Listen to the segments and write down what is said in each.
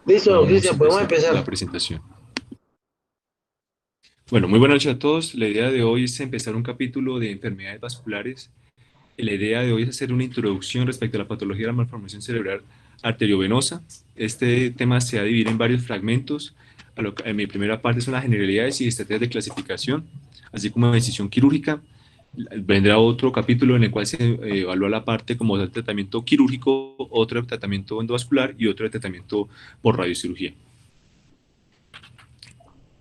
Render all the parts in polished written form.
Listo, Podemos Cristian, podemos empezar la empezar. presentación. Bueno, muy buenas noches a todos. La idea de hoy es empezar un capítulo de enfermedades vasculares. La idea de hoy es hacer una introducción respecto a la patología de la malformación cerebral arteriovenosa. Este tema se va a dividir en varios fragmentos. En mi primera parte son las generalidades y estrategias de clasificación, así como decisión quirúrgica. Vendrá otro capítulo en el cual se evalúa la parte como el tratamiento quirúrgico, otro de tratamiento endovascular y otro de tratamiento por radiocirugía.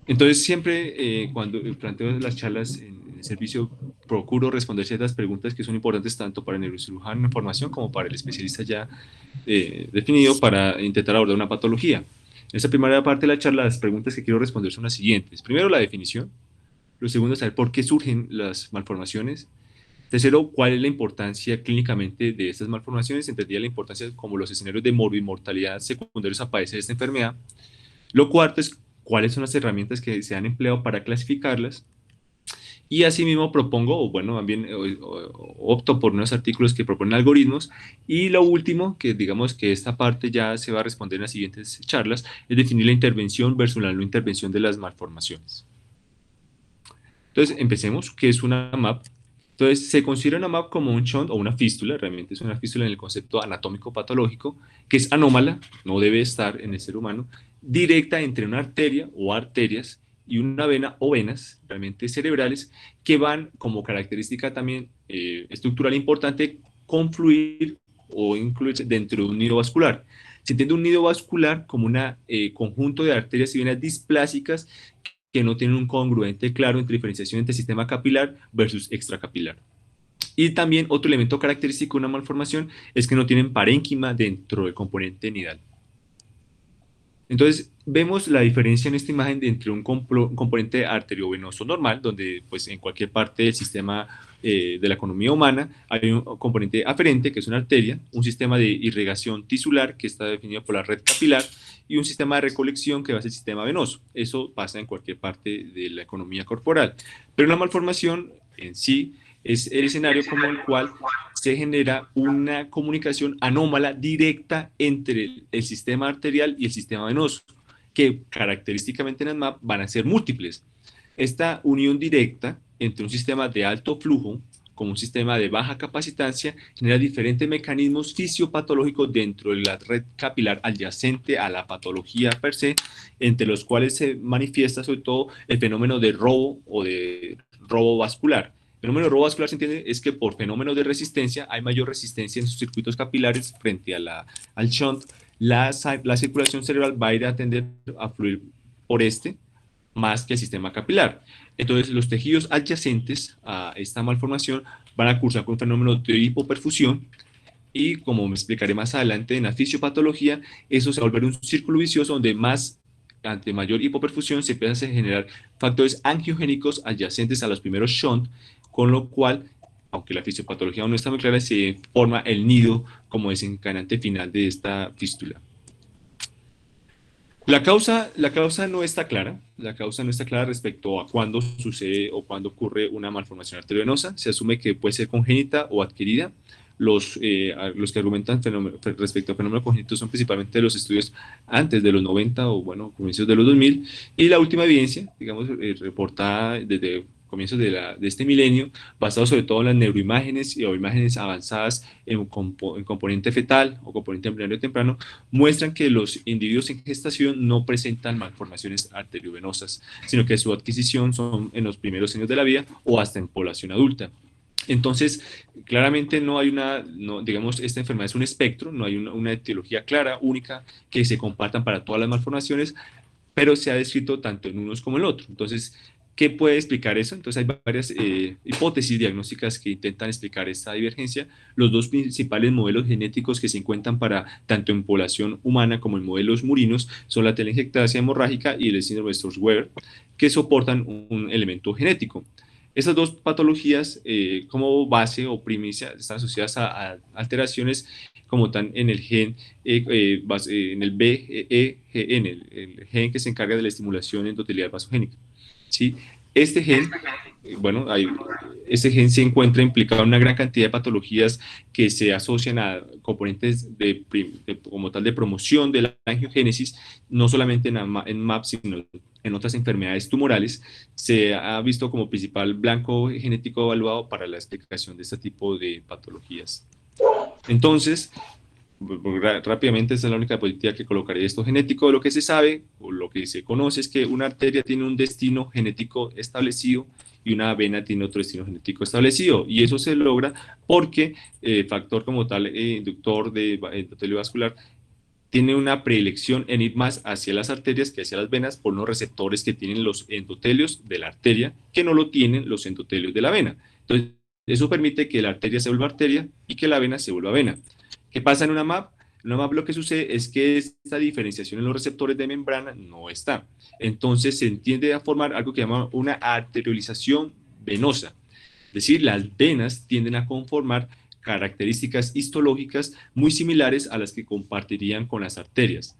Entonces, siempre cuando planteo las charlas en el servicio, procuro responder ciertas preguntas que son importantes tanto para el neurocirujano en formación como para el especialista ya definido para intentar abordar una patología. En esta primera parte de la charla, las preguntas que quiero responder son las siguientes. Primero, la definición. Lo segundo, saber por qué surgen las malformaciones. Tercero, cuál es la importancia clínicamente de estas malformaciones, entendida la importancia como los escenarios de morbimortalidad secundarios a padecer esta enfermedad. Lo cuarto es cuáles son las herramientas que se han empleado para clasificarlas. Y asimismo propongo, o bueno, también opto por unos artículos que proponen algoritmos. Y lo último, que digamos que esta parte ya se va a responder en las siguientes charlas, es definir la intervención versus la no intervención de las malformaciones. Entonces, empecemos. ¿Qué es una MAP? Entonces, se considera una MAP como un shunt o una fístula, realmente es una fístula en el concepto anatómico patológico, que es anómala, no debe estar en el ser humano, directa entre una arteria o arterias y una vena o venas, realmente cerebrales, que van como característica también estructural importante, confluir o incluirse dentro de un nido vascular. Se entiende un nido vascular como un conjunto de arterias y venas displásicas que no tienen un congruente claro entre diferenciación entre sistema capilar versus extracapilar. Y también otro elemento característico de una malformación es que no tienen parénquima dentro del componente nidal. Entonces, vemos la diferencia en esta imagen entre un componente arteriovenoso normal, donde pues en cualquier parte del sistema de la economía humana hay un componente aferente, que es una arteria, un sistema de irrigación tisular, que está definido por la red capilar, y un sistema de recolección, que va a ser el sistema venoso. Eso pasa en cualquier parte de la economía corporal. Pero una malformación en sí es el escenario como el cual se genera una comunicación anómala directa entre el sistema arterial y el sistema venoso, que característicamente en ANMAP van a ser múltiples. Esta unión directa entre un sistema de alto flujo como un sistema de baja capacitancia genera diferentes mecanismos fisiopatológicos dentro de la red capilar adyacente a la patología per se, entre los cuales se manifiesta sobre todo el fenómeno de robo o de robo vascular. El fenómeno de robo vascular se entiende es que por fenómenos de resistencia hay mayor resistencia en sus circuitos capilares frente al shunt. La circulación cerebral va a ir a tender a fluir por este más que el sistema capilar. Entonces, los tejidos adyacentes a esta malformación van a cursar con un fenómeno de hipoperfusión y, como me explicaré más adelante en la fisiopatología, eso se va a volver un círculo vicioso donde ante mayor hipoperfusión se empiezan a generar factores angiogénicos adyacentes a los primeros shunt, con lo cual, aunque la fisiopatología aún no está muy clara, se forma el nido como desencadenante final de esta fístula. La causa no está clara, la causa no está clara respecto a cuándo sucede o cuándo ocurre una malformación arteriovenosa. Se asume que puede ser congénita o adquirida. Los que argumentan respecto a fenómeno congénito son principalmente los estudios antes de los 90 o, bueno, comienzos de los 2000. Y la última evidencia, digamos, reportada desde comienzos de este milenio, basado sobre todo en las neuroimágenes o imágenes avanzadas en componente fetal o componente embrionario temprano, muestran que los individuos en gestación no presentan malformaciones arteriovenosas, sino que su adquisición son en los primeros años de la vida o hasta en población adulta. Entonces, claramente no hay digamos, esta enfermedad es un espectro, no hay una etiología clara, única, que se compartan para todas las malformaciones, pero se ha descrito tanto en unos como en el otro. Entonces, ¿qué puede explicar eso? Entonces, hay varias hipótesis diagnósticas que intentan explicar esta divergencia. Los dos principales modelos genéticos que se encuentran para tanto en población humana como en modelos murinos son la telangiectasia hemorrágica y el síndrome de Sturge-Weber, que soportan un elemento genético. Estas dos patologías, como base o primicia, están asociadas a alteraciones como están en el gen, en el BEGN, el gen que se encarga de la estimulación endotelial vasogénica. ¿Sí? Este gen bueno, ese gen se encuentra implicado en una gran cantidad de patologías que se asocian a componentes como tal de promoción de la angiogénesis, no solamente en MAP, sino en otras enfermedades tumorales. Se ha visto como principal blanco genético evaluado para la explicación de este tipo de patologías. Entonces, rápidamente, esta es la única política que colocaré. Esto genético, lo que se sabe o lo que se conoce es que una arteria tiene un destino genético establecido y una vena tiene otro destino genético establecido, y eso se logra porque el factor como tal inductor de endotelio vascular tiene una predilección en ir más hacia las arterias que hacia las venas por unos receptores que tienen los endotelios de la arteria que no lo tienen los endotelios de la vena. Entonces, eso permite que la arteria se vuelva arteria y que la vena se vuelva vena. ¿Qué pasa en una MAP? En una MAP lo que sucede es que esta diferenciación en los receptores de membrana no está. Entonces se tiende a formar algo que llama una arteriolización venosa. Es decir, las venas tienden a conformar características histológicas muy similares a las que compartirían con las arterias.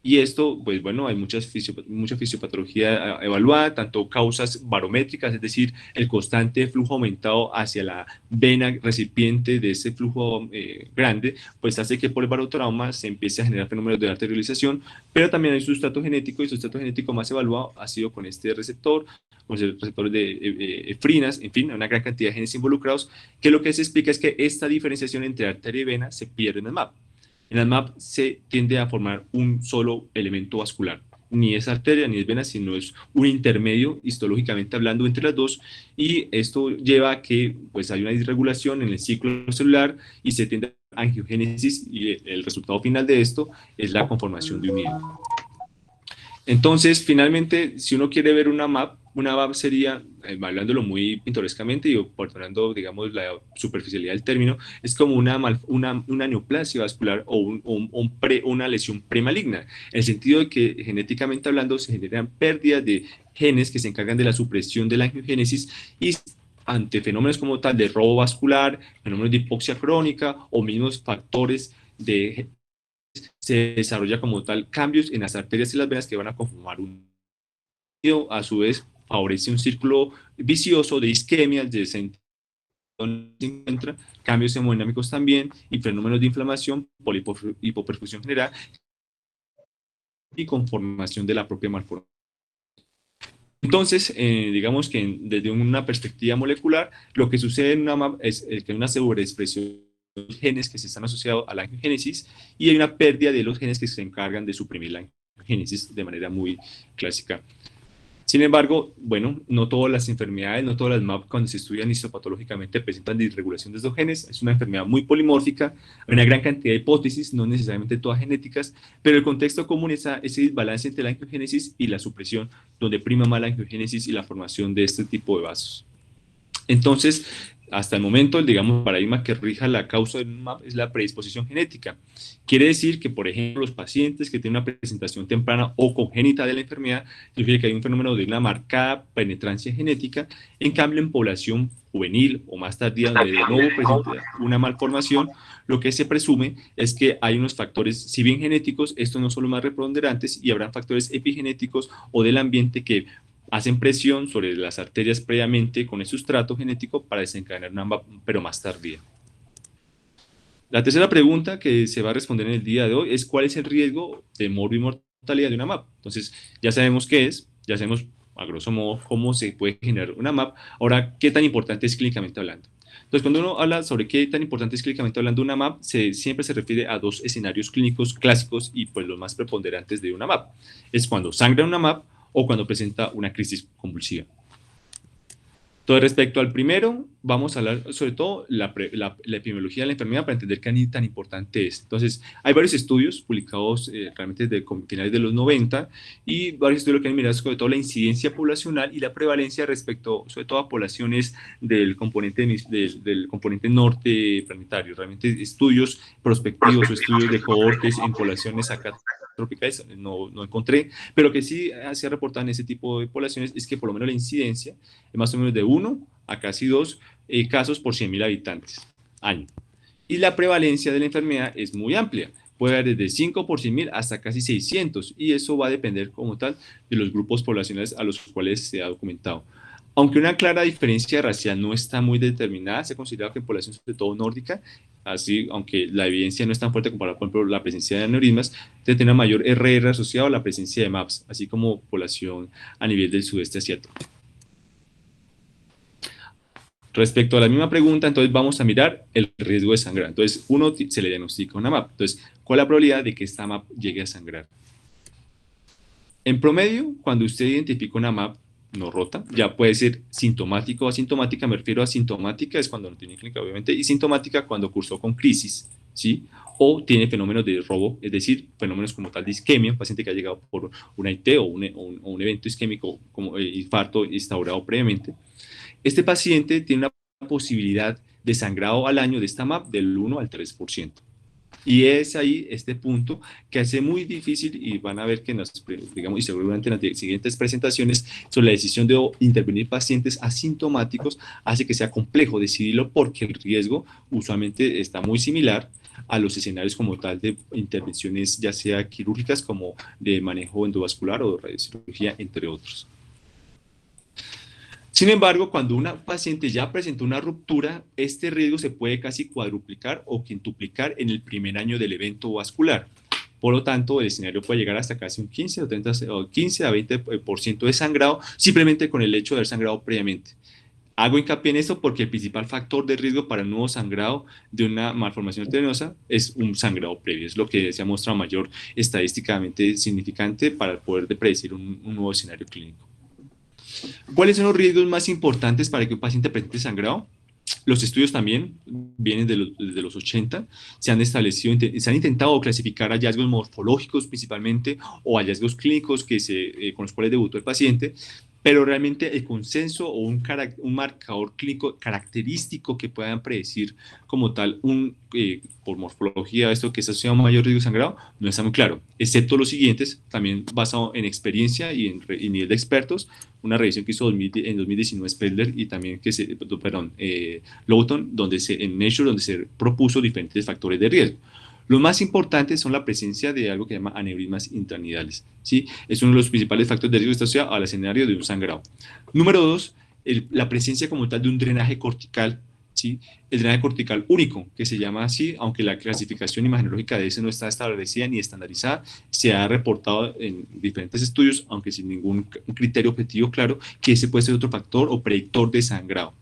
Y esto, pues bueno, hay mucha fisiopatología evaluada, tanto causas barométricas, es decir, el constante flujo aumentado hacia la vena recipiente de ese flujo grande, pues hace que por el barotrauma se empiece a generar fenómenos de arterialización, pero también hay sustrato genético, y el sustrato genético más evaluado ha sido con este receptor, con receptores de efrinas, en fin, una gran cantidad de genes involucrados, que lo que se explica es que esta diferenciación entre arteria y vena se pierde en el MAP. En el MAP se tiende a formar un solo elemento vascular. Ni es arteria ni es vena, sino es un intermedio histológicamente hablando entre las dos, y esto lleva a que pues, hay una disregulación en el ciclo celular y se tiende a angiogénesis, y el resultado final de esto es la conformación de un nido. Entonces, finalmente, si uno quiere ver una MAP sería, hablándolo muy pintorescamente y portando, digamos, la superficialidad del término, es como una neoplasia vascular o una lesión premaligna, en el sentido de que genéticamente hablando se generan pérdidas de genes que se encargan de la supresión de la angiogénesis, y ante fenómenos como tal de robo vascular, fenómenos de hipoxia crónica o mismos factores de se desarrolla como tal cambios en las arterias y las venas que van a conformar un nido. A su vez favorece un círculo vicioso de isquemia de sentido donde se encuentra, cambios hemodinámicos también y fenómenos de inflamación por hipoperfusión general y conformación de la propia malformación. Entonces, digamos que desde una perspectiva molecular, lo que sucede en una MAP es que hay una sobreexpresión de genes que se están asociados a la angiogénesis, y hay una pérdida de los genes que se encargan de suprimir la angiogénesis de manera muy clásica. Sin embargo, bueno, no todas las enfermedades, no todas las MAP cuando se estudian histopatológicamente presentan disregulación de estos genes. Es una enfermedad muy polimórfica, hay una gran cantidad de hipótesis, no necesariamente todas genéticas, pero el contexto común es ese desbalance entre la angiogénesis y la supresión, donde prima más la angiogénesis y la formación de este tipo de vasos. Entonces, hasta el momento, el digamos, paradigma que rija la causa del MAP es la predisposición genética. Quiere decir que, por ejemplo, los pacientes que tienen una presentación temprana o congénita de la enfermedad, significa que hay un fenómeno de una marcada penetrancia genética. En cambio, en población juvenil o más tardía, donde de nuevo presenta una malformación, lo que se presume es que hay unos factores, si bien genéticos, estos no son los más preponderantes, y habrán factores epigenéticos o del ambiente que hacen presión sobre las arterias previamente con el sustrato genético para desencadenar una MAP, pero más tardía. La tercera pregunta que se va a responder en el día de hoy es: ¿cuál es el riesgo de morbo y mortalidad de una MAP? Entonces, ya sabemos qué es, ya sabemos a grosso modo cómo se puede generar una MAP. Ahora, ¿qué tan importante es clínicamente hablando? Entonces, cuando uno habla sobre qué tan importante es clínicamente hablando una MAP, siempre se refiere a dos escenarios clínicos clásicos y pues los más preponderantes de una MAP. Es cuando sangra una MAP o cuando presenta una crisis convulsiva. Entonces, respecto al primero, vamos a hablar sobre todo la epidemiología de la enfermedad para entender qué tan importante es. Entonces, hay varios estudios publicados realmente desde finales de los 90, y varios estudios que han mirado sobre todo la incidencia poblacional y la prevalencia respecto, sobre todo, a poblaciones del componente norte planetario. Realmente estudios prospectivos o estudios de cohortes en poblaciones acá tropicales no encontré, pero que sí se reportan en ese tipo de poblaciones es que por lo menos la incidencia es más o menos de 1 a casi 2 casos por 100.000 habitantes año. Y la prevalencia de la enfermedad es muy amplia, puede haber desde 5 por 100.000 hasta casi 600, y eso va a depender como tal de los grupos poblacionales a los cuales se ha documentado. Aunque una clara diferencia racial no está muy determinada, se considera que en población sobre todo nórdica, así, aunque la evidencia no es tan fuerte comparada, por ejemplo, la presencia de aneurismas, se tiene una mayor RR asociado a la presencia de MAPS, así como población a nivel del sudeste asiático. Respecto a la misma pregunta, entonces vamos a mirar el riesgo de sangrar. Entonces, uno se le diagnostica una MAP. Entonces, ¿cuál es la probabilidad de que esta MAP llegue a sangrar? En promedio, cuando usted identifica una MAP no rota, ya puede ser sintomática o asintomática. Me refiero a sintomática, es cuando no tiene clínica, obviamente, y sintomática cuando cursó con crisis, ¿sí? O tiene fenómenos de robo, es decir, fenómenos como tal de isquemia, un paciente que ha llegado por una IT o un evento isquémico como infarto instaurado previamente. Este paciente tiene una posibilidad de sangrado al año de esta MAP del 1 al 3%. Y es ahí este punto que hace muy difícil, y van a ver que nos, digamos, y seguramente en las siguientes presentaciones, sobre la decisión de intervenir pacientes asintomáticos, hace que sea complejo decidirlo porque el riesgo usualmente está muy similar a los escenarios como tal de intervenciones ya sea quirúrgicas como de manejo endovascular o de radiocirugía, entre otros. Sin embargo, cuando una paciente ya presentó una ruptura, este riesgo se puede casi cuadruplicar o quintuplicar en el primer año del evento vascular. Por lo tanto, el escenario puede llegar hasta casi un 15 o 30, o 15 a 20% de sangrado simplemente con el hecho de haber sangrado previamente. Hago hincapié en esto porque el principal factor de riesgo para el nuevo sangrado de una malformación arteriosa es un sangrado previo. Es lo que se ha mostrado mayor estadísticamente significante para poder predecir un nuevo escenario clínico. ¿Cuáles son los riesgos más importantes para que un paciente presente sangrado? Los estudios también vienen desde los 80, se han establecido, se han intentado clasificar hallazgos morfológicos principalmente o hallazgos clínicos con los cuales debutó el paciente, pero realmente el consenso o un marcador clínico característico que puedan predecir como tal, por morfología, esto que es asociado a un mayor riesgo de sangrado, no está muy claro, excepto los siguientes, también basado en experiencia y en nivel de expertos, una revisión que hizo en 2019 Spedler y también Lowton, en Nature, donde se propuso diferentes factores de riesgo. Los más importantes son la presencia de algo que se llama aneurismas intranidales, ¿sí? Es uno de los principales factores de riesgo que está asociado al escenario de un sangrado. Número dos, la presencia como tal de un drenaje cortical, ¿sí? El drenaje cortical único, que se llama así, aunque la clasificación imagenológica de ese no está establecida ni estandarizada, se ha reportado en diferentes estudios, aunque sin ningún criterio objetivo claro, que ese puede ser otro factor o predictor de sangrado.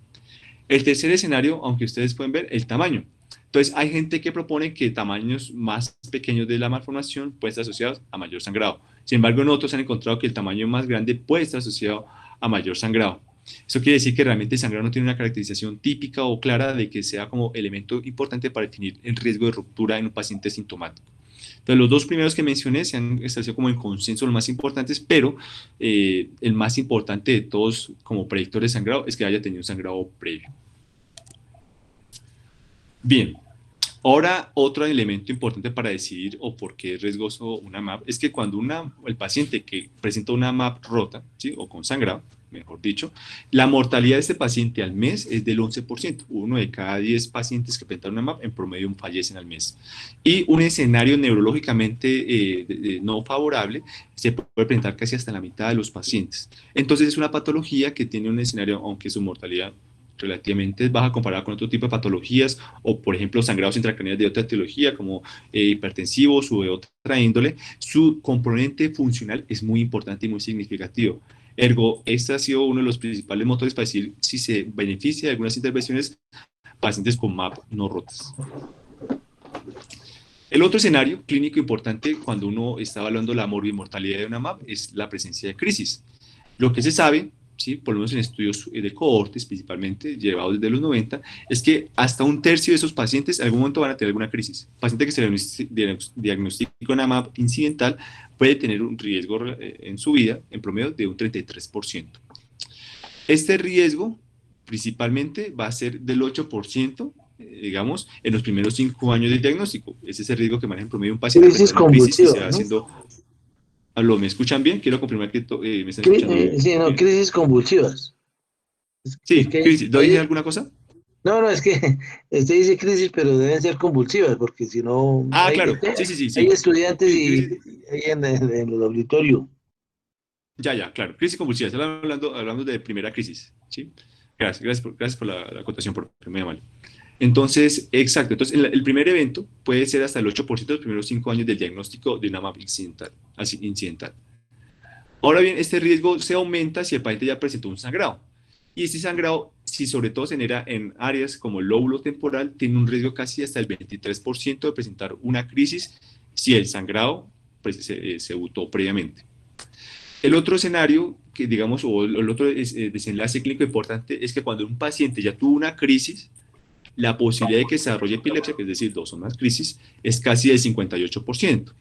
El tercer escenario, aunque ustedes pueden ver, el tamaño. Entonces, hay gente que propone que tamaños más pequeños de la malformación pueden estar asociados a mayor sangrado. Sin embargo, en otros han encontrado que el tamaño más grande puede estar asociado a mayor sangrado. Eso quiere decir que realmente el sangrado no tiene una caracterización típica o clara de que sea como elemento importante para definir el riesgo de ruptura en un paciente sintomático. Entonces, los dos primeros que mencioné se han establecido como en consenso los más importantes, pero el más importante de todos como predictor de sangrado es que haya tenido un sangrado previo. Bien, ahora otro elemento importante para decidir o por qué es riesgoso una MAP es que cuando el paciente que presenta una MAP rota, ¿sí? O con sangrado, mejor dicho, la mortalidad de este paciente al mes es del 11%. Uno de cada 10 pacientes que presentan una MAP en promedio fallecen al mes. Y un escenario neurológicamente no favorable se puede presentar casi hasta la mitad de los pacientes. Entonces es una patología que tiene un escenario, aunque su mortalidad relativamente baja comparada con otro tipo de patologías o, por ejemplo, sangrados intracraneales de otra etiología como hipertensivos o de otra índole, su componente funcional es muy importante y muy significativo. Ergo, este ha sido uno de los principales motores para decir si se beneficia de algunas intervenciones pacientes con MAP no rotas. El otro escenario clínico importante cuando uno está evaluando la morbimortalidad de una MAP es la presencia de crisis. Lo que se sabe, ¿sí? Por lo menos en estudios de cohortes principalmente, llevados desde los 90, es que hasta un tercio de esos pacientes en algún momento van a tener alguna crisis. Paciente que se diagnostica una MAP incidental puede tener un riesgo en su vida, en promedio, de un 33%. Este riesgo principalmente va a ser del 8%, digamos, en los primeros 5 años del diagnóstico. Ese es el riesgo que maneja en promedio un paciente Crisis presentando crisis y se convulsivas, va ¿no? haciendo... ¿Aló, me escuchan bien? Quiero confirmar que me están escuchando Sí, no, bien. crisis convulsivas. Es Sí, que crisis. ¿Lo dije alguna cosa? no, no, es que usted dice crisis, pero deben ser convulsivas, porque si no, Ah, claro. Sí, sí, sí, hay sí. estudiantes Sí, y crisis. ahí en el auditorio. Ya, claro. Crisis convulsiva. Estamos hablando de primera crisis, ¿sí? Gracias por la acotación, por muy amable. Entonces, exacto. Entonces, el primer evento puede ser hasta el 8% de los primeros 5 años del diagnóstico de una MAP incidental, así, incidental. Ahora bien, este riesgo se aumenta si el paciente ya presentó un sangrado. Y este sangrado, si sobre todo se genera en áreas como el lóbulo temporal, tiene un riesgo casi hasta el 23% de presentar una crisis si el sangrado pues, se botó previamente. El otro escenario, que digamos, o el otro desenlace clínico importante es que cuando un paciente ya tuvo una crisis, la posibilidad de que se desarrolle epilepsia, que es decir, dos o más crisis, es casi del 58%.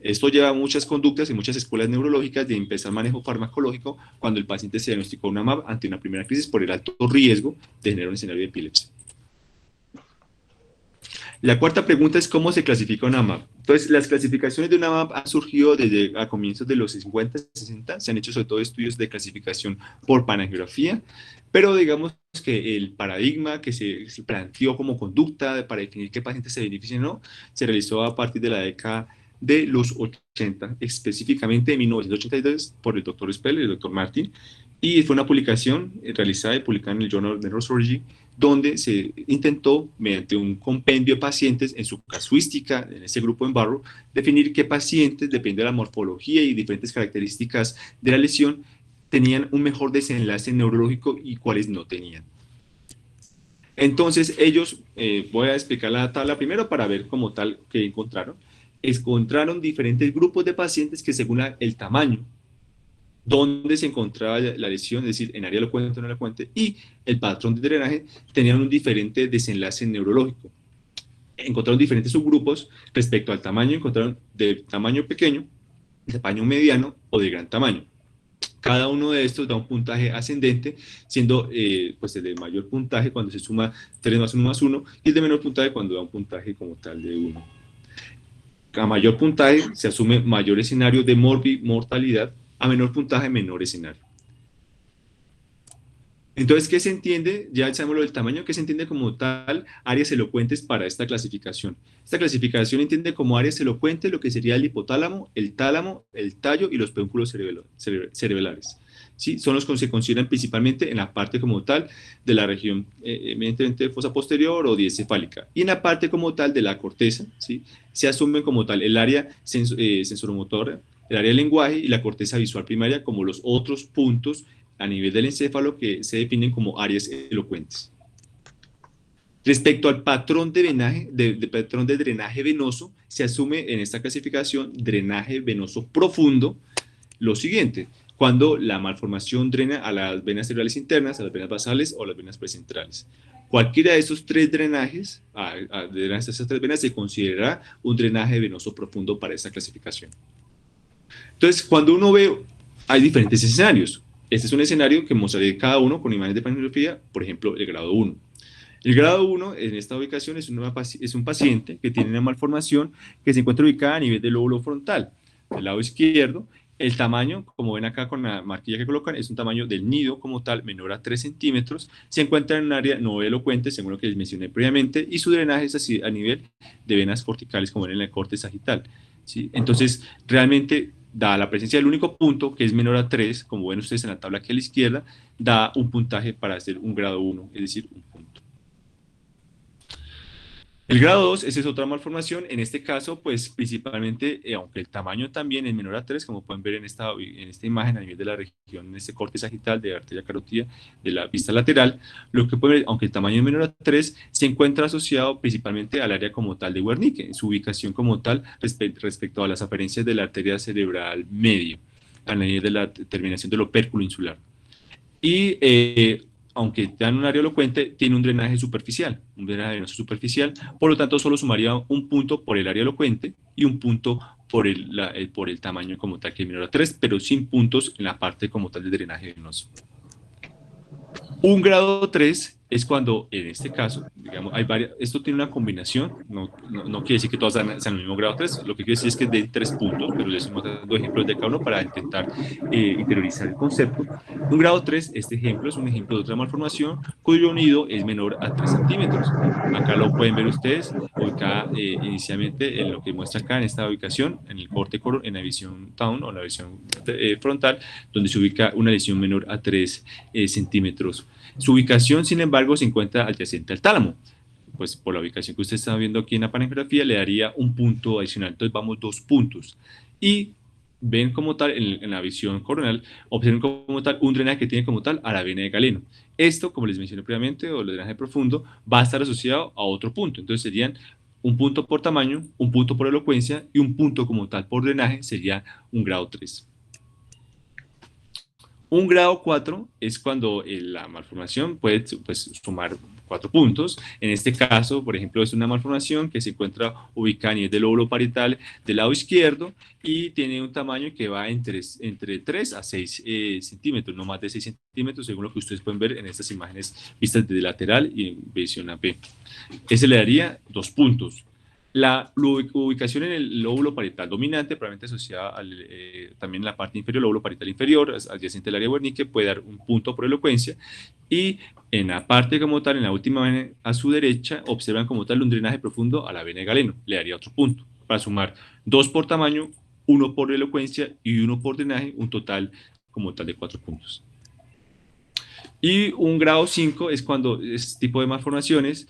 Esto lleva a muchas conductas y muchas escuelas neurológicas de empezar manejo farmacológico cuando el paciente se diagnosticó una MAB ante una primera crisis por el alto riesgo de generar un escenario de epilepsia. La cuarta pregunta es cómo se clasifica una MAP. Entonces, las clasificaciones de una MAP han surgido desde a comienzos de los 50, 60, se han hecho sobre todo estudios de clasificación por panangiografía, pero digamos que el paradigma que se planteó como conducta para definir qué pacientes se benefician o no, se realizó a partir de la década de los 80, específicamente en 1982 por el doctor Spell y el doctor Martin, y fue una publicación realizada y publicada en el Journal of Neurosurgery, donde se intentó, mediante un compendio de pacientes, en su casuística, en ese grupo en barro, definir qué pacientes, depende de la morfología y diferentes características de la lesión, tenían un mejor desenlace neurológico y cuáles no tenían. Entonces ellos, voy a explicar la tabla primero para ver como tal que encontraron diferentes grupos de pacientes que según el tamaño dónde se encontraba la lesión, es decir, en área elocuente o no elocuente, y el patrón de drenaje tenían un diferente desenlace neurológico. Encontraron diferentes subgrupos respecto al tamaño, encontraron de tamaño pequeño, de tamaño mediano o de gran tamaño. Cada uno de estos da un puntaje ascendente, siendo pues el de mayor puntaje cuando se suma 3 más 1 más 1 y el de menor puntaje cuando da un puntaje como tal de 1. A mayor puntaje se asume mayor escenario de mortalidad, a menor puntaje, menor escenario. Entonces, ¿qué se entiende? Ya sabemos lo del tamaño, ¿qué se entiende como tal áreas elocuentes para esta clasificación? Esta clasificación entiende como áreas elocuentes lo que sería el hipotálamo, el tálamo, el tallo y los pedúnculos cerebrales. ¿Sí? Son los que se consideran principalmente en la parte como tal de la región eminentemente fosa posterior o diescefálica. Y en la parte como tal de la corteza, ¿sí? Se asumen como tal el área sensoromotora, el área del lenguaje y la corteza visual primaria como los otros puntos a nivel del encéfalo que se definen como áreas elocuentes. Respecto al patrón patrón de drenaje venoso, se asume en esta clasificación drenaje venoso profundo lo siguiente: cuando la malformación drena a las venas cerebrales internas, a las venas basales o a las venas precentrales. Cualquiera de estos tres drenajes, de estas tres venas, se considera un drenaje venoso profundo para esta clasificación. Entonces, cuando uno ve, hay diferentes escenarios. Este es un escenario que mostraré cada uno con imágenes de panangiografía, por ejemplo, el grado 1. El grado 1 en esta ubicación es un paciente que tiene una malformación que se encuentra ubicada a nivel del lóbulo frontal, del lado izquierdo. El tamaño, como ven acá con la marquilla que colocan, es un tamaño del nido como tal, menor a 3 centímetros. Se encuentra en un área no elocuente, según lo que les mencioné previamente, y su drenaje es así a nivel de venas corticales, como ven en el corte sagital. ¿Sí? Entonces, realmente, da la presencia del único punto, que es menor a 3, como ven ustedes en la tabla aquí a la izquierda, da un puntaje para hacer un grado 1, es decir, un punto. El grado 2, esa es otra malformación. En este caso, pues principalmente, aunque el tamaño también es menor a 3, como pueden ver en esta imagen a nivel de la región, en este corte sagital de la arteria carótida de la vista lateral, lo que pueden ver, aunque el tamaño es menor a 3, se encuentra asociado principalmente al área como tal de Wernicke, en su ubicación como tal respecto a las aferencias de la arteria cerebral medio, a nivel de la terminación del opérculo insular. Y aunque está en un área elocuente, tiene un drenaje superficial, un drenaje venoso superficial, por lo tanto solo sumaría un punto por el área elocuente y un punto por el tamaño como tal, que es menor a 3, pero sin puntos en la parte como tal del drenaje venoso. Un grado 3 es cuando, en este caso, digamos, hay varias, esto tiene una combinación, no quiere decir que todas sean el mismo grado 3, lo que quiere decir es que de 3 puntos, pero les estoy mostrando ejemplos de cada uno para intentar interiorizar el concepto. Un grado 3, este ejemplo es un ejemplo de otra malformación cuyo nido es menor a 3 centímetros. Acá lo pueden ver ustedes, ubicada inicialmente en lo que muestra acá en esta ubicación, en el corte, en la visión down o la visión frontal, donde se ubica una lesión menor a 3 centímetros. Su ubicación, sin embargo, se encuentra adyacente al tálamo. Pues por la ubicación que usted está viendo aquí en la panengrafía, le daría un punto adicional. Entonces vamos 2 puntos. Y ven como tal, en la visión coronal, observen como tal un drenaje que tiene como tal a la vena de Galeno. Esto, como les mencioné previamente, o el drenaje profundo, va a estar asociado a otro punto. Entonces serían un punto por tamaño, un punto por elocuencia y un punto como tal por drenaje sería un grado 3. Un grado 4 es cuando la malformación puede pues, sumar 4 puntos. En este caso, por ejemplo, es una malformación que se encuentra ubicada a nivel del lóbulo parietal del lado izquierdo y tiene un tamaño que va entre 3 a 6 centímetros, no más de 6 centímetros, según lo que ustedes pueden ver en estas imágenes vistas de lateral y en visión AP. Ese le daría 2 puntos. La ubicación en el lóbulo parietal dominante, probablemente asociada también en la parte inferior, lóbulo parietal inferior, adyacente al área Wernicke, puede dar un punto por elocuencia. Y en la parte como tal, en la última vena a su derecha, observan como tal un drenaje profundo a la vena de Galeno. Le daría otro punto, para sumar 2 por tamaño, 1 por elocuencia y 1 por drenaje, un total como tal de 4 puntos. Y un grado 5 es cuando este tipo de malformaciones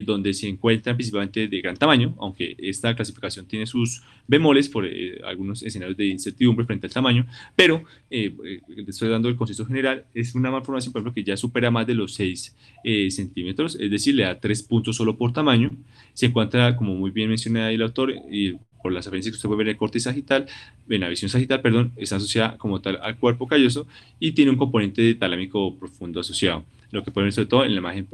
donde se encuentran principalmente de gran tamaño, aunque esta clasificación tiene sus bemoles por algunos escenarios de incertidumbre frente al tamaño, pero estoy dando el concepto general, es una malformación, por ejemplo, que ya supera más de los 6 centímetros, es decir, le da 3 puntos solo por tamaño, se encuentra, como muy bien mencionaba ahí el autor, y por las referencias que usted puede ver en el corte sagital, en la visión sagital, perdón, está asociada como tal al cuerpo calloso y tiene un componente talámico profundo asociado, lo que pueden ver sobre todo en la imagen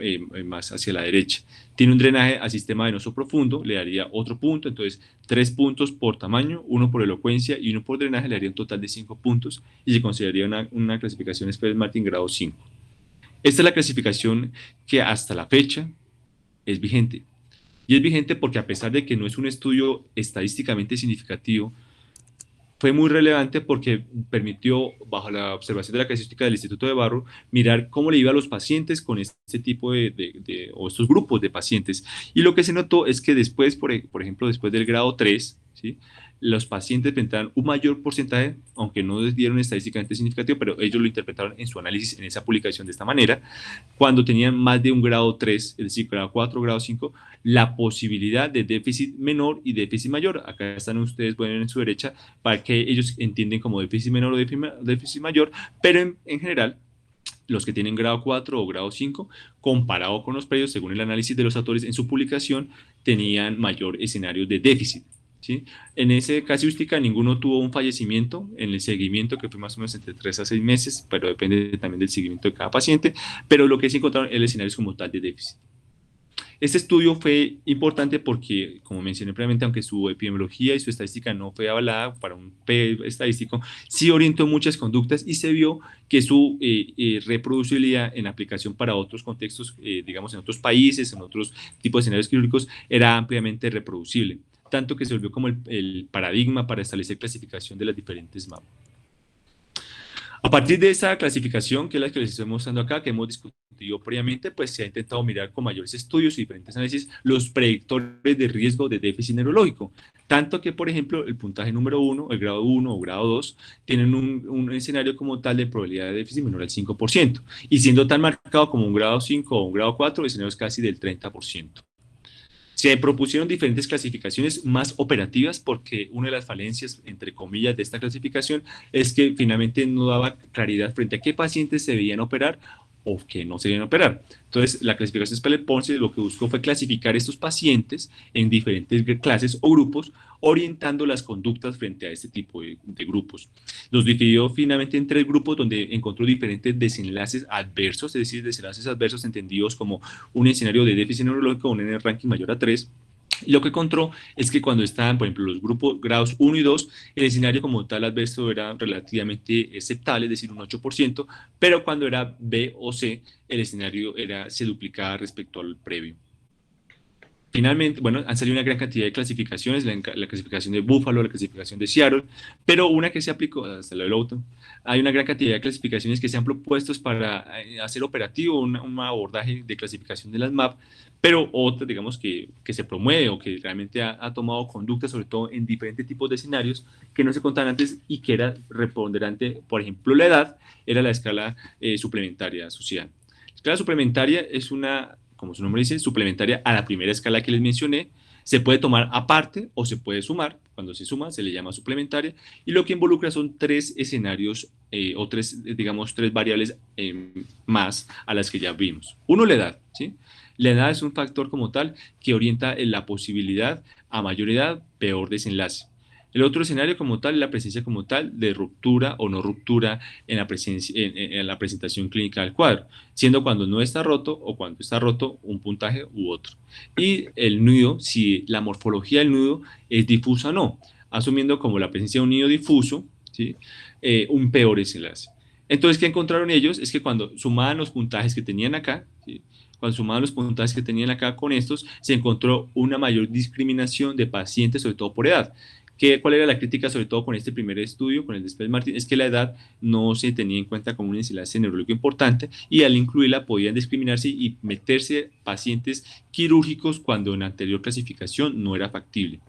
más hacia la derecha. Tiene un drenaje al sistema venoso profundo, le daría otro punto, entonces 3 puntos por tamaño, 1 por elocuencia y 1 por drenaje, le daría un total de 5 puntos y se consideraría una clasificación Spells-Martin grado 5. Esta es la clasificación que hasta la fecha es vigente. Y es vigente porque a pesar de que no es un estudio estadísticamente significativo, fue muy relevante porque permitió, bajo la observación de la casuística del Instituto de Barro, mirar cómo le iba a los pacientes con este tipo o estos grupos de pacientes. Y lo que se notó es que después, por ejemplo, después del grado 3, ¿sí?, los pacientes presentaban un mayor porcentaje, aunque no dieron estadísticamente significativo, pero ellos lo interpretaron en su análisis en esa publicación de esta manera, cuando tenían más de un grado 3, es decir, grado 4, grado 5, la posibilidad de déficit menor y déficit mayor. Acá están ustedes, pueden ver en su derecha, para que ellos entienden como déficit menor o déficit mayor, pero en general, los que tienen grado 4 o grado 5, comparado con los previos, según el análisis de los autores en su publicación, tenían mayor escenario de déficit. ¿Sí? En ese casuística ninguno tuvo un fallecimiento en el seguimiento, que fue más o menos entre 3 a 6 meses, pero depende también del seguimiento de cada paciente, pero lo que sí encontraron el escenario es como tal de déficit. Este estudio fue importante porque, como mencioné previamente, aunque su epidemiología y su estadística no fue avalada para un P estadístico, sí orientó muchas conductas y se vio que su reproducibilidad en aplicación para otros contextos, digamos en otros países, en otros tipos de escenarios quirúrgicos, era ampliamente reproducible, tanto que se volvió como el paradigma para establecer clasificación de las diferentes MAP. A partir de esa clasificación, que es la que les estoy mostrando acá, que hemos discutido previamente, pues se ha intentado mirar con mayores estudios y diferentes análisis los predictores de riesgo de déficit neurológico. Tanto que, por ejemplo, el puntaje número 1, el grado 1 o grado 2, tienen un escenario como tal de probabilidad de déficit menor al 5%. Y siendo tan marcado como un grado 5 o un grado 4, el escenario es casi del 30%. Se propusieron diferentes clasificaciones más operativas porque una de las falencias, entre comillas, de esta clasificación es que finalmente no daba claridad frente a qué pacientes se debían operar o que no se debían operar. Entonces, la clasificación Speller-Ponce lo que buscó fue clasificar estos pacientes en diferentes clases o grupos, orientando las conductas frente a este tipo de grupos. Los dividió finalmente en 3 grupos donde encontró diferentes desenlaces adversos, es decir, desenlaces adversos entendidos como un escenario de déficit neurológico, un N ranking mayor a 3, Y lo que encontró es que cuando estaban, por ejemplo, los grupos grados 1 y 2, el escenario como tal adverso era relativamente aceptable, es decir, un 8%, pero cuando era B o C, el escenario se duplicaba respecto al previo. Finalmente, bueno, han salido una gran cantidad de clasificaciones, la clasificación de Buffalo, la clasificación de Seattle, pero una que se aplicó hasta la de Lowton. Hay una gran cantidad de clasificaciones que se han propuesto para hacer operativo un abordaje de clasificación de las MAP, pero otra, digamos, que se promueve o que realmente ha tomado conducta, sobre todo en diferentes tipos de escenarios que no se contaban antes y que era preponderante, por ejemplo, la edad, era la escala suplementaria social. La escala suplementaria es una, como su nombre dice, suplementaria a la primera escala que les mencioné. Se puede tomar aparte o se puede sumar. Cuando se suma se le llama suplementaria. Y lo que involucra son tres escenarios o tres, digamos, tres variables más a las que ya vimos. Uno, la edad, ¿sí? La edad es un factor como tal que orienta en la posibilidad a mayor edad, peor desenlace. El otro escenario como tal es la presencia como tal de ruptura o no ruptura en en la presentación clínica del cuadro, siendo cuando no está roto o cuando está roto un puntaje u otro. Y el nudo, si la morfología del nudo es difusa o no, asumiendo como la presencia de un nudo difuso, ¿sí? Un peor desenlace. Entonces, ¿qué encontraron ellos? Es que cuando sumaban los puntajes que tenían acá, ¿sí? Cuando sumaban los puntajes que tenían acá con estos, se encontró una mayor discriminación de pacientes, sobre todo por edad. ¿Cuál era la crítica, sobre todo con este primer estudio, con el de Spence Martin? Es que la edad no se tenía en cuenta como un desenlace neurológico importante y al incluirla podían discriminarse y meterse pacientes quirúrgicos cuando en la anterior clasificación no era factible.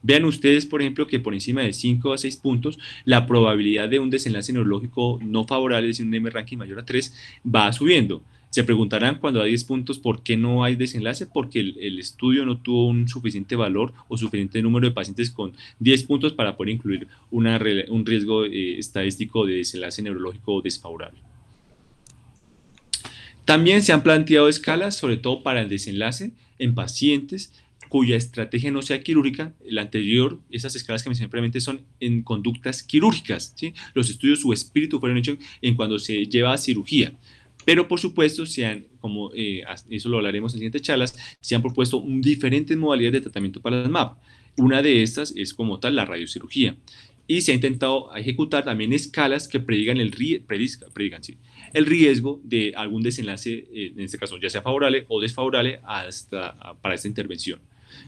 Vean ustedes, por ejemplo, que por encima de 5 a 6 puntos, la probabilidad de un desenlace neurológico no favorable, es decir, un M-ranking mayor a 3, va subiendo. Se preguntarán cuando hay 10 puntos por qué no hay desenlace, porque el estudio no tuvo un suficiente valor o suficiente número de pacientes con 10 puntos para poder incluir un riesgo estadístico de desenlace neurológico desfavorable. También se han planteado escalas, sobre todo para el desenlace, en pacientes cuya estrategia no sea quirúrgica. La anterior, esas escalas que mencioné previamente son en conductas quirúrgicas, ¿sí? Los estudios su espíritu fueron hechos en cuando se lleva a cirugía. Pero por supuesto, como eso lo hablaremos en siguientes charlas, se han propuesto diferentes modalidades de tratamiento para las MAP. Una de estas es como tal la radiocirugía. Y se ha intentado ejecutar también escalas que predigan ¿sí? El riesgo de algún desenlace, en este caso ya sea favorable o desfavorable para esta intervención.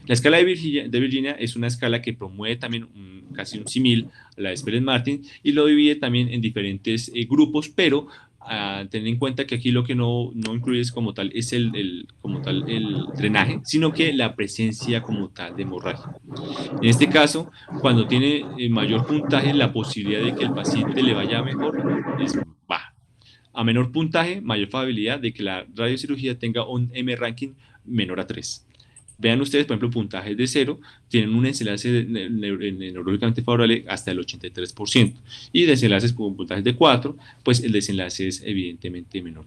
La escala de Virginia es una escala que promueve también casi un símil a la de Spence Martin y lo divide también en diferentes grupos, pero tener en cuenta que aquí lo que no incluye es como tal es como tal el drenaje, sino que la presencia como tal de hemorragia. En este caso, cuando tiene mayor puntaje, la posibilidad de que el paciente le vaya mejor es baja. A menor puntaje, mayor probabilidad de que la radiocirugía tenga un M-ranking menor a 3. Vean ustedes, por ejemplo, puntajes de 0 tienen un desenlace neurológicamente favorable hasta el 83%. Y desenlaces con puntajes de 4, pues el desenlace es evidentemente menor.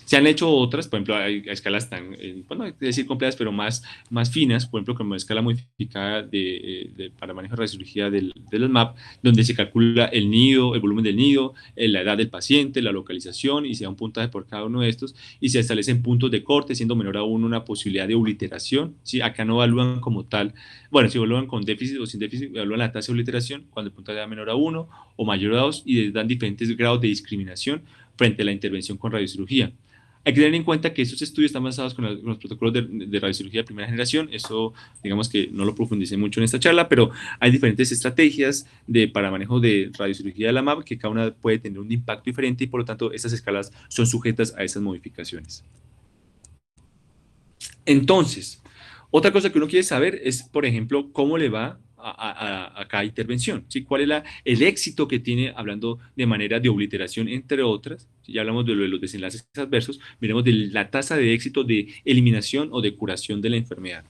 Se han hecho otras, por ejemplo, hay escalas tan, bueno, hay que decir complejas, pero más finas, por ejemplo, como escala modificada para manejo de radiocirugía de los MAP, donde se calcula el nido, el volumen del nido, la edad del paciente, la localización, y se da un puntaje por cada uno de estos, y se establecen puntos de corte, siendo menor aún una posibilidad de obliteración. ¿Sí? Acá no evalúan como tal, bueno, si evalúan con déficit o sin déficit, evalúan la tasa de obliteración cuando el puntaje da menor a 1 o mayor a 2, y les dan diferentes grados de discriminación frente a la intervención con radiocirugía. Hay que tener en cuenta que estos estudios están basados con los protocolos de radiocirugía de primera generación. Eso, digamos que no lo profundicé mucho en esta charla, pero hay diferentes estrategias para manejo de radiocirugía de la MAP que cada una puede tener un impacto diferente y por lo tanto estas escalas son sujetas a esas modificaciones. Entonces, otra cosa que uno quiere saber es, por ejemplo, cómo le va a cada intervención, ¿sí? ¿Cuál es el éxito que tiene, hablando de manera de obliteración, entre otras? Si ya hablamos de los desenlaces adversos, miremos de la tasa de éxito de eliminación o de curación de la enfermedad.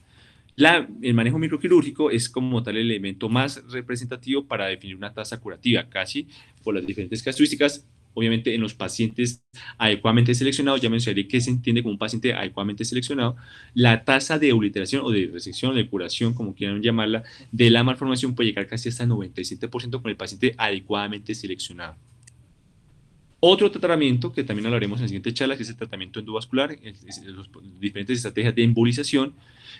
El manejo microquirúrgico es como tal el elemento más representativo para definir una tasa curativa, casi por las diferentes casuísticas. Obviamente, en los pacientes adecuadamente seleccionados, ya mencioné que se entiende como un paciente adecuadamente seleccionado, la tasa de obliteración o de resección o de curación, como quieran llamarla, de la malformación puede llegar casi hasta el 97% con el paciente adecuadamente seleccionado. Otro tratamiento que también hablaremos en la siguiente charla, que es el tratamiento endovascular, diferentes estrategias de embolización,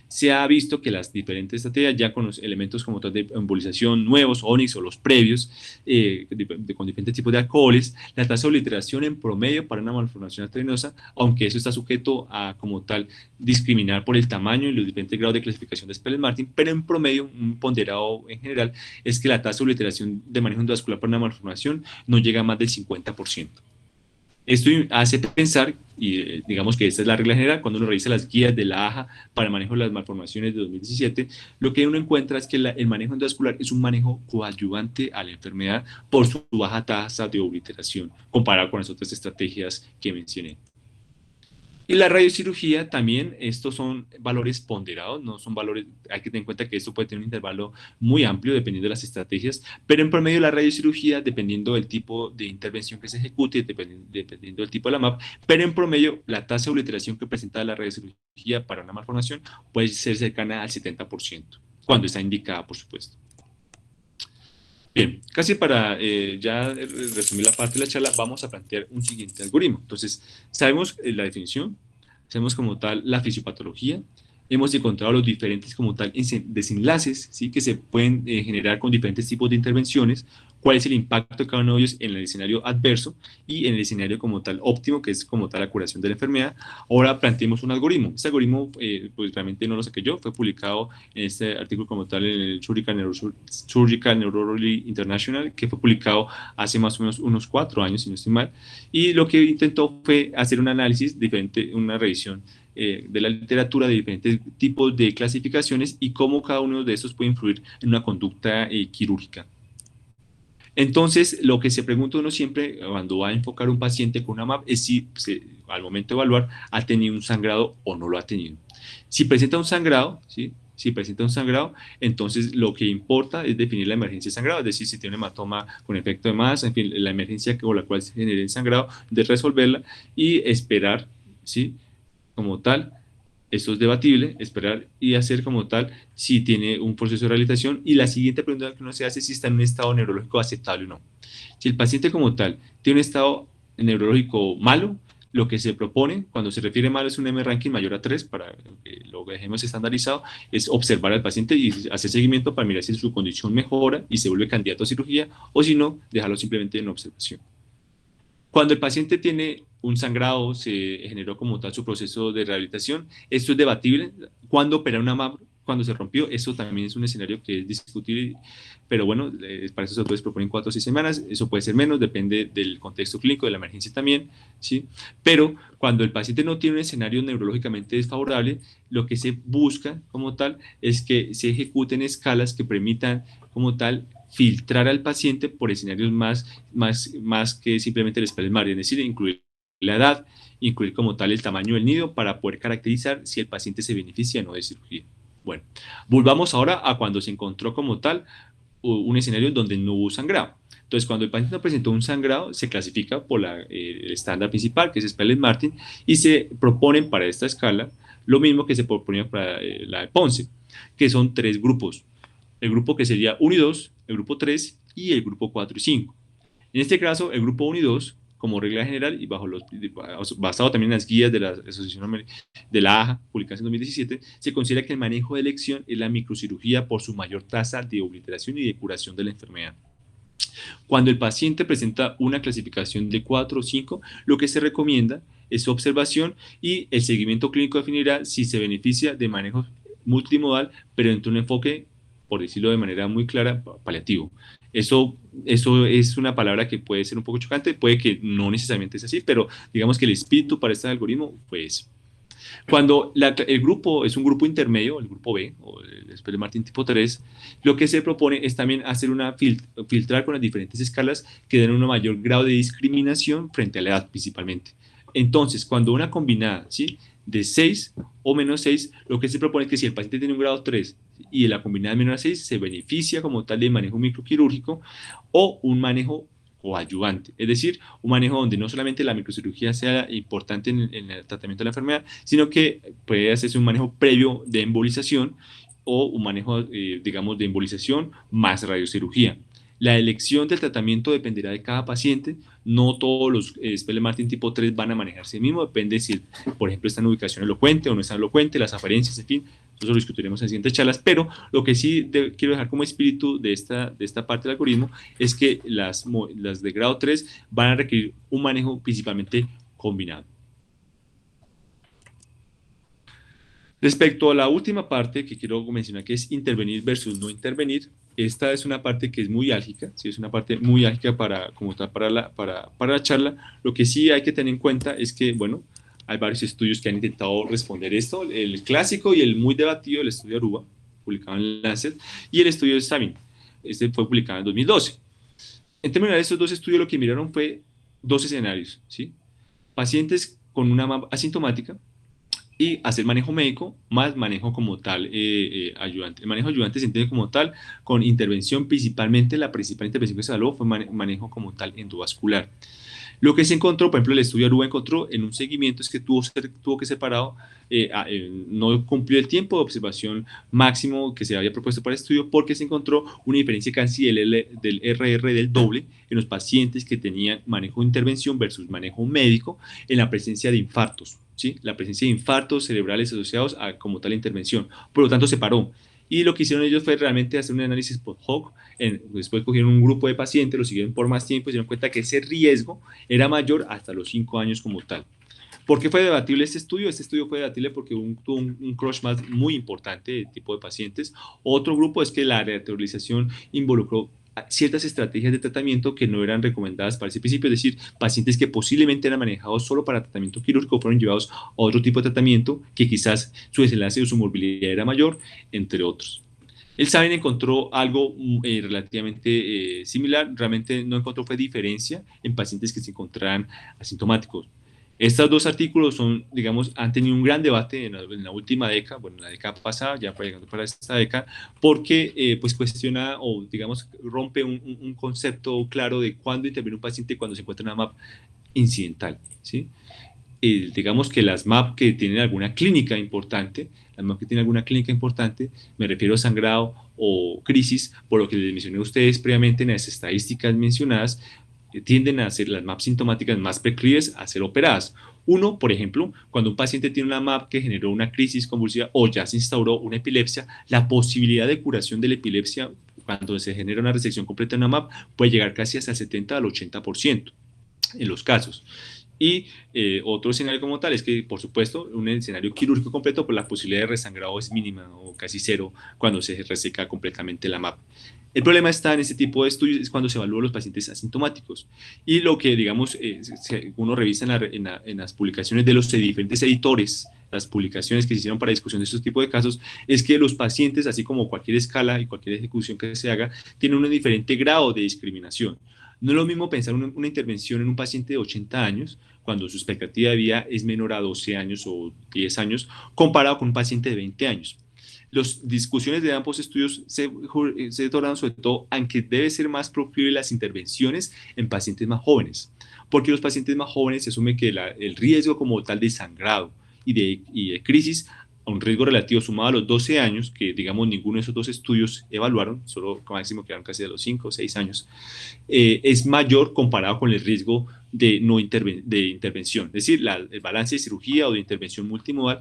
se ha visto que las diferentes estrategias, ya con los elementos como tal de embolización nuevos, Onyx o los previos, con diferentes tipos de alcoholes, la tasa de obliteración en promedio para una malformación arteriosa, aunque eso está sujeto a como tal discriminar por el tamaño y los diferentes grados de clasificación de Spellman-Martin, pero en promedio, un ponderado en general, es que la tasa de obliteración de manejo endovascular para una malformación no llega a más del 50%. Esto hace pensar, y digamos que esta es la regla general, cuando uno revisa las guías de la AJA para el manejo de las malformaciones de 2017, lo que uno encuentra es que el manejo endovascular es un manejo coadyuvante a la enfermedad por su baja tasa de obliteración, comparado con las otras estrategias que mencioné. Y la radiocirugía también, estos son valores ponderados, no son valores, hay que tener en cuenta que esto puede tener un intervalo muy amplio dependiendo de las estrategias, pero en promedio la radiocirugía, dependiendo del tipo de intervención que se ejecute, dependiendo del tipo de la MAP, pero en promedio la tasa de obliteración que presenta la radiocirugía para una malformación puede ser cercana al 70%, cuando está indicada, por supuesto. Bien, casi para ya resumir la parte de la charla, vamos a plantear un siguiente algoritmo. Entonces, sabemos la definición, sabemos como tal la fisiopatología, hemos encontrado los diferentes como tal desenlaces, ¿sí? Que se pueden generar con diferentes tipos de intervenciones, cuál es el impacto de cada uno de ellos en el escenario adverso y en el escenario como tal óptimo, que es como tal la curación de la enfermedad. Ahora planteemos un algoritmo. Este algoritmo, pues realmente no lo saqué yo, fue publicado en este artículo como tal en el Surgical Neurology International, que fue publicado hace más o menos unos 4 años, si no estoy mal, y lo que intentó fue hacer un análisis diferente, una revisión de la literatura de diferentes tipos de clasificaciones y cómo cada uno de estos puede influir en una conducta quirúrgica. Entonces, lo que se pregunta uno siempre cuando va a enfocar un paciente con una MAP es si al momento de evaluar ha tenido un sangrado o no lo ha tenido. Si presenta un sangrado, ¿sí? Si presenta un sangrado, entonces lo que importa es definir la emergencia de sangrado, es decir, si tiene un hematoma con efecto de masa, en fin, la emergencia con la cual se genera el sangrado, de resolverla y esperar, ¿sí? Como tal, esto es debatible, esperar y hacer como tal si tiene un proceso de rehabilitación. Y la siguiente pregunta que uno se hace es si está en un estado neurológico aceptable o no. Si el paciente como tal tiene un estado neurológico malo, lo que se propone, cuando se refiere malo es un M-ranking mayor a 3, para que lo dejemos estandarizado, es observar al paciente y hacer seguimiento para mirar si su condición mejora y se vuelve candidato a cirugía, o si no, dejarlo simplemente en observación. Cuando el paciente tiene un sangrado, se generó como tal su proceso de rehabilitación, esto es debatible. ¿Cuándo operar una MAP? Cuando se rompió, eso también es un escenario que es discutible, pero bueno, para eso se puede proponer 4 o 6 semanas, eso puede ser menos, depende del contexto clínico, de la emergencia también, ¿sí? Pero cuando el paciente no tiene un escenario neurológicamente desfavorable, lo que se busca como tal es que se ejecuten escalas que permitan como tal filtrar al paciente por escenarios más que simplemente el Spellman, es decir, incluir la edad, incluir como tal el tamaño del nido para poder caracterizar si el paciente se beneficia o no de cirugía. Bueno, volvamos ahora a cuando se encontró como tal un escenario donde no hubo sangrado. Entonces, cuando el paciente no presentó un sangrado, se clasifica por el estándar principal, que es Spellman-Martin, y se proponen para esta escala lo mismo que se proponía para la de Ponce, que son 3 grupos. El grupo que sería 1 y 2, el grupo 3 y el grupo 4 y 5. En este caso, el grupo 1 y 2, como regla general y basado también en las guías de la Asociación de la AJA, publicadas en 2017, se considera que el manejo de elección es la microcirugía por su mayor tasa de obliteración y de curación de la enfermedad. Cuando el paciente presenta una clasificación de 4 o 5, lo que se recomienda es su observación y el seguimiento clínico definirá si se beneficia de manejo multimodal, pero entre un enfoque, por decirlo de manera muy clara, paliativo. Eso es una palabra que puede ser un poco chocante, puede que no necesariamente es así, pero digamos que el espíritu para este algoritmo fue ese. Cuando el grupo es un grupo intermedio, el grupo B, o el Spellman Martin tipo 3, lo que se propone es también hacer una filtrar con las diferentes escalas que den un mayor grado de discriminación frente a la edad principalmente. Entonces, cuando una combinada, ¿sí? De 6 o menos 6, lo que se propone es que si el paciente tiene un grado 3 y la combinada es menor a 6, se beneficia como tal de manejo microquirúrgico o un manejo coadyuvante, es decir, un manejo donde no solamente la microcirugía sea importante en el tratamiento de la enfermedad, sino que puede hacerse un manejo previo de embolización o un manejo, digamos, de embolización más radiocirugía. La elección del tratamiento dependerá de cada paciente. No todos los Spellman-Martin tipo 3 van a manejarse el mismo. Depende si, por ejemplo, está en ubicación elocuente o no está elocuente, las apariencias, en fin, eso lo discutiremos en siguientes charlas, pero lo que sí quiero dejar como espíritu de esta parte del algoritmo es que las de grado 3 van a requerir un manejo principalmente combinado. Respecto a la última parte que quiero mencionar, que es intervenir versus no intervenir, esta es una parte que es muy álgica, ¿sí? Es una parte muy álgica como tal para la charla. Lo que sí hay que tener en cuenta es que, bueno, hay varios estudios que han intentado responder esto, el clásico y el muy debatido, el estudio Aruba, publicado en Lancet, y el estudio de Sabin, este fue publicado en 2012. En términos de estos dos estudios, lo que miraron fue dos escenarios, ¿sí? Pacientes con una MAP asintomática, y hacer manejo médico más manejo como tal ayudante. El manejo ayudante se entiende como tal con intervención, principalmente la principal intervención que se evaluó fue manejo como tal endovascular. Lo que se encontró, por ejemplo, el estudio Aruba encontró en un seguimiento es que tuvo que separado, no cumplió el tiempo de observación máximo que se había propuesto para el estudio porque se encontró una diferencia casi del RR del doble en los pacientes que tenían manejo de intervención versus manejo médico en la presencia de infartos, ¿sí? La presencia de infartos cerebrales asociados a como tal intervención. Por lo tanto, se paró. Y lo que hicieron ellos fue realmente hacer un análisis post hoc. Después cogieron un grupo de pacientes, lo siguieron por más tiempo y se dieron cuenta que ese riesgo era mayor hasta los 5 años como tal. ¿Por qué fue debatible este estudio? Este estudio fue debatible porque tuvo un crush más muy importante de tipo de pacientes. Otro grupo es que la reautorización involucró ciertas estrategias de tratamiento que no eran recomendadas para ese principio, es decir, pacientes que posiblemente eran manejados solo para tratamiento quirúrgico fueron llevados a otro tipo de tratamiento que quizás su desenlace o su morbilidad era mayor, entre otros. El Sabin encontró algo relativamente similar, realmente no encontró fue diferencia en pacientes que se encontraran asintomáticos. Estos dos artículos son, digamos, han tenido un gran debate en la última década, bueno, en la década pasada, ya para llegando para esta década, porque pues cuestiona o, digamos, rompe un concepto claro de cuándo interviene un paciente cuando se encuentra en una MAP incidental, ¿sí? Digamos que las MAP que tienen alguna clínica importante, las MAP que tienen alguna clínica importante, me refiero a sangrado o crisis, por lo que les mencioné a ustedes previamente en las estadísticas mencionadas, tienden a ser las MAP sintomáticas más proclives a ser operadas. Uno, por ejemplo, cuando un paciente tiene una MAP que generó una crisis convulsiva o ya se instauró una epilepsia, la posibilidad de curación de la epilepsia cuando se genera una resección completa en una MAP puede llegar casi hasta el 70 al 80% en los casos. Y otro escenario como tal es que, por supuesto, un escenario quirúrgico completo, pues la posibilidad de resangrado es mínima o casi cero cuando se reseca completamente la MAP. El problema está en este tipo de estudios es cuando se evalúan los pacientes asintomáticos. Y lo que, digamos, uno revisa en las publicaciones de los diferentes editores, las publicaciones que se hicieron para discusión de estos tipos de casos, es que los pacientes, así como cualquier escala y cualquier ejecución que se haga, tienen un diferente grado de discriminación. No es lo mismo pensar una intervención en un paciente de 80 años, cuando su expectativa de vida es menor a 12 años o 10 años, comparado con un paciente de 20 años. Las discusiones de ambos estudios se tornan sobre todo aunque debe ser más proclive las intervenciones en pacientes más jóvenes, porque los pacientes más jóvenes se asume que el riesgo como tal de sangrado y de crisis a un riesgo relativo sumado a los 12 años, que digamos ninguno de esos dos estudios evaluaron, solo máximo quedaron casi de los 5 o 6 años, es mayor comparado con el riesgo de, no de intervención. Es decir, el balance de cirugía o de intervención multimodal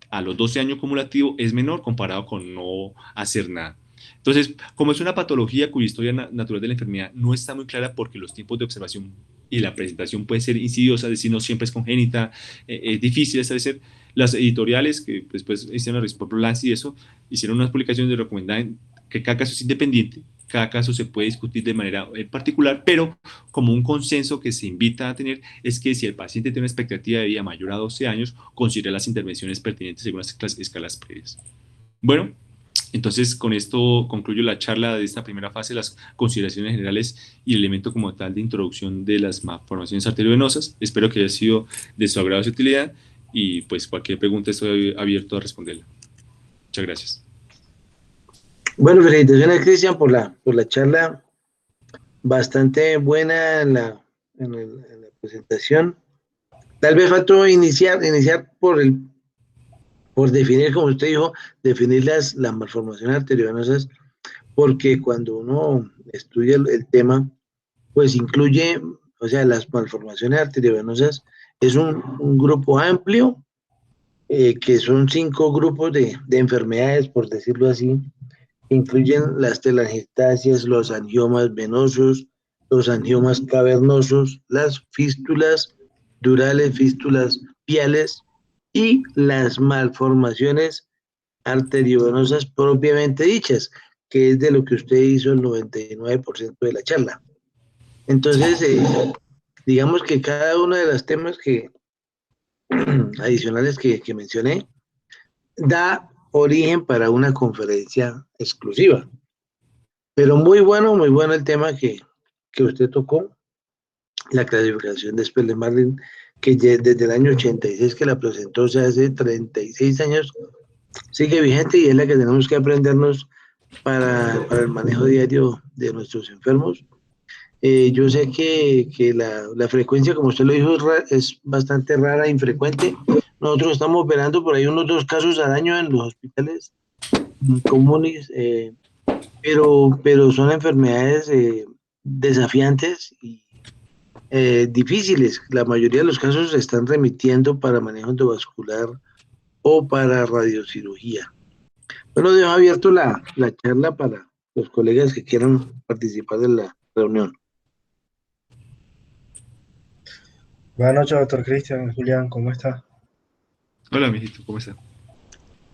a los 12 años cumulativo es menor comparado con no hacer nada. Entonces, como es una patología cuya historia natural de la enfermedad no está muy clara porque los tiempos de observación y la presentación puede ser insidiosa, es decir, no siempre es congénita, es difícil establecer. Las editoriales que después hicieron por Lance y eso, hicieron unas publicaciones de recomendaban que cada caso es independiente, cada caso se puede discutir de manera particular, pero como un consenso que se invita a tener es que si el paciente tiene una expectativa de vida mayor a 12 años, considere las intervenciones pertinentes según las escalas previas. Bueno, entonces con esto concluyo la charla de esta primera fase, las consideraciones generales y el elemento como tal de introducción de las malformaciones arteriovenosas. Espero que haya sido de su agrado y su utilidad y pues cualquier pregunta estoy abierto a responderla. Muchas gracias. Bueno, felicitaciones, Cristian, por la charla bastante buena en la presentación. Tal vez faltó iniciar por definir, como usted dijo, definir las malformaciones arteriovenosas, porque cuando uno estudia el tema, pues incluye, o sea, las malformaciones arteriovenosas es un grupo amplio que son 5 grupos de enfermedades, por decirlo así, que incluyen las telangiectasias, los angiomas venosos, los angiomas cavernosos, las fístulas durales, fístulas piales y las malformaciones arteriovenosas propiamente dichas, que es de lo que usted hizo el 99% de la charla. Entonces, digamos que cada uno de los temas adicionales que mencioné da origen para una conferencia exclusiva. Pero muy bueno el tema que usted tocó, la clasificación de Spelling-Marlin, que desde el año 86 que la presentó, o sea, hace 36 años, sigue vigente y es la que tenemos que aprendernos para el manejo diario de nuestros enfermos. Yo sé que la frecuencia, como usted lo dijo, es bastante rara, infrecuente. Nosotros estamos operando por ahí unos 2 casos al año en los hospitales comunes, pero son enfermedades desafiantes y difíciles. La mayoría de los casos se están remitiendo para manejo endovascular o para radiocirugía. Bueno, dejo abierto la charla para los colegas que quieran participar de la reunión. Buenas noches, doctor Cristian. Julián, ¿cómo está? Hola, mijito, ¿cómo está?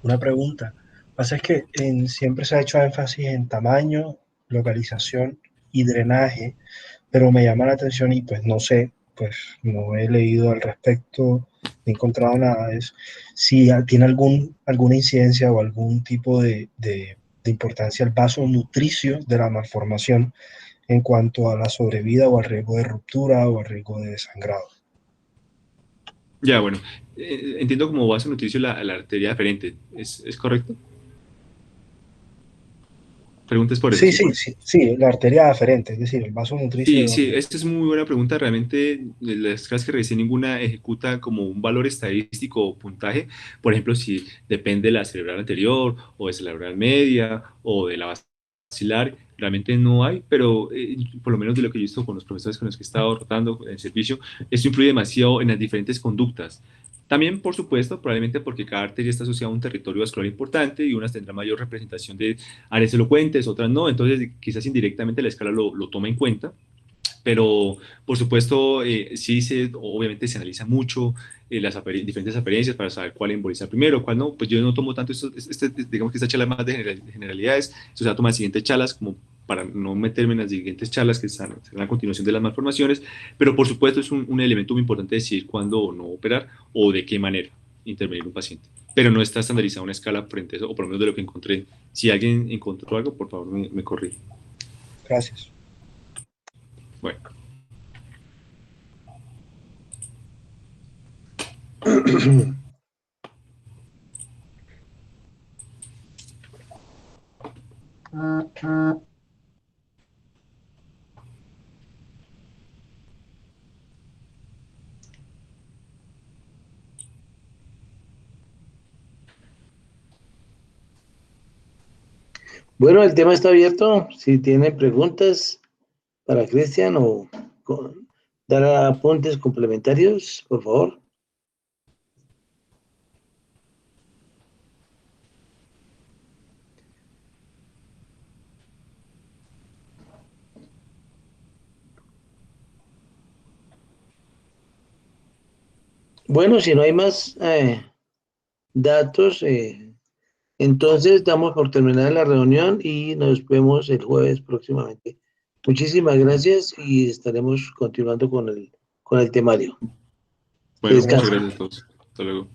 Una pregunta. Pasa es que siempre se ha hecho énfasis en tamaño, localización y drenaje, pero me llama la atención y pues no sé, pues no he leído al respecto, no he encontrado nada. Es si tiene alguna incidencia o algún tipo de importancia el vaso nutricio de la malformación en cuanto a la sobrevida o al riesgo de ruptura o al riesgo de sangrado. Ya, bueno, entiendo como vaso nutricio la arteria deferente, ¿es correcto? Preguntas por eso, Sí, ¿sí? sí, sí, sí, la arteria aferente, es decir, el vaso nutricio Sí, de la sí, arteria. esta es muy buena pregunta. Realmente, las clases que revisé, ninguna ejecuta como un valor estadístico o puntaje. Por ejemplo, si depende de la cerebral anterior, o de cerebral media, o de la basilar, realmente no hay, pero por lo menos de lo que he visto con los profesores con los que he estado rotando en el servicio, esto influye demasiado en las diferentes conductas. También, por supuesto, probablemente porque cada arteria está asociada a un territorio vascular importante y unas tendrán mayor representación de áreas elocuentes, otras no. Entonces, quizás indirectamente la escala lo toma en cuenta, pero por supuesto sí obviamente se analiza mucho diferentes apariencias para saber cuál embolizar primero, cuál no. Pues yo no tomo tanto digamos que esta charla es más de generalidades, eso se va a tomar en siguientes charlas como para no meterme en las siguientes charlas que serán a continuación de las malformaciones, pero por supuesto es un elemento muy importante decidir cuándo o no operar o de qué manera intervenir un paciente. Pero no está estandarizada una escala frente a eso, o por lo menos de lo que encontré. Si alguien encontró algo, por favor me corrige. Gracias. Bueno. Bueno, el tema está abierto. Si tiene preguntas para Cristian o dar apuntes complementarios, por favor. Bueno, si no hay más datos, entonces damos por terminada la reunión y nos vemos el jueves próximamente. Muchísimas gracias y estaremos continuando con el temario. Que Bueno, muchas descansen. gracias a todos. Hasta luego.